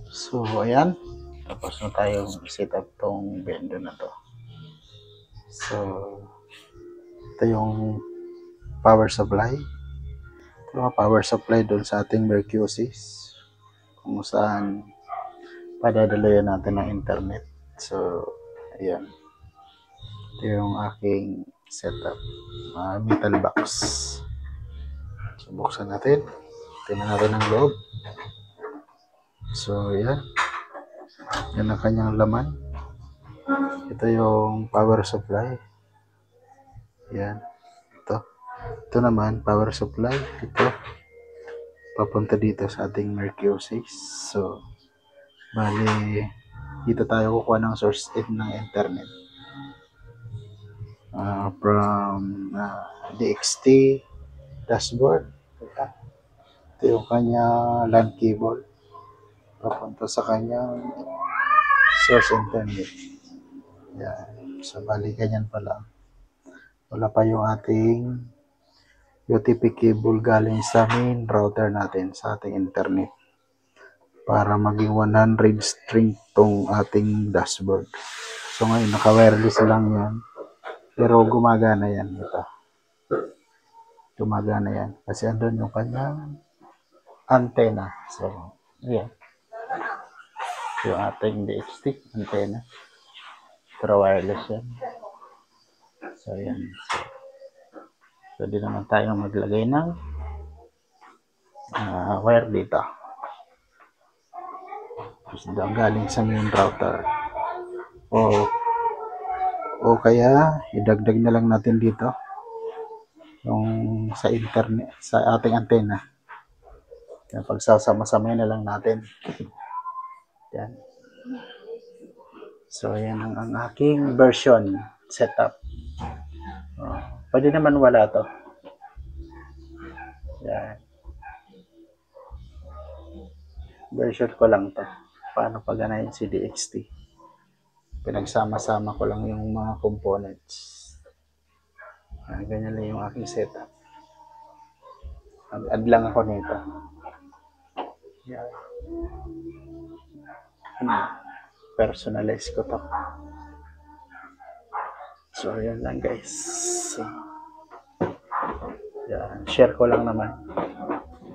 So, ayan. Tapos na tayong set up tong bendo na to. So, ito yung power supply. Ito yung power supply doon sa ating Mercusis. Kung saan padadalayan natin ng internet. So, ayan. Ito yung aking setup. Metal box. So, buksan natin. Tingnan natin ang loob. So, ayan. Yan ang kanyang laman. Ito yung power supply. Yan. Ito naman, power supply. Ito. Papunta dito sa ating Mercusis. So, bali, dito tayo kukuha ng source ng internet. From DXT dashboard. Ito yung kanya LAN cable. Papunta sa kanyang source internet. Yan. So, bali, ganyan pala. Wala pa yung ating UTP cable galing sa main router natin sa ating internet para maging 100 string tong ating dashboard. So ngayon naka-wireless lang yan, pero gumagana yan. Ito gumagana yan kasi andun yung kanyang antenna. So yan, yung ating DXT antenna, pero wireless yan. So yan, so pwede naman tayong maglagay ng wire dito. Galing sa main router. O kaya idagdag na lang natin dito yung sa internet, sa ating antenna. Yan, pagsasama-samay na lang natin. Yan. So yan ang aking version setup. Pwede naman wala to. Yan. Version ko lang to. Paano paganayin si DXT. Pinagsama-sama ko lang yung mga components. Ganyan lang yung aking setup. Add lang ako nito. Yan. Personalize ko to. So, yan lang guys. Yan. Share ko lang naman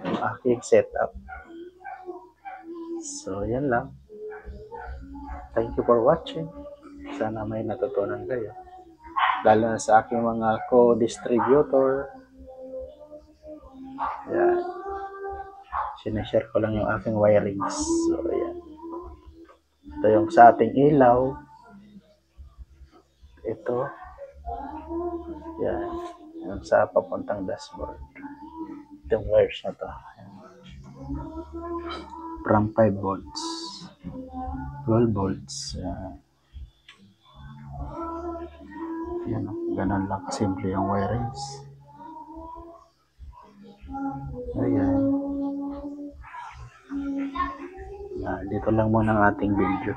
yung aking setup. So, yan lang. Thank you for watching. Sana may natutunan kayo. Lalo na sa aking mga co-distributor. Yan. Sinashare ko lang yung aking wirings. So, yan. Ito yung sa ating ilaw. Ito. Yan. Yung sa papuntang dashboard. Itong wires na to. Yan. From 5 volts. 12 volts. Yan. Yan, ganun lang kasimple yung wirings. Ayan. Dito lang muna ang ating video.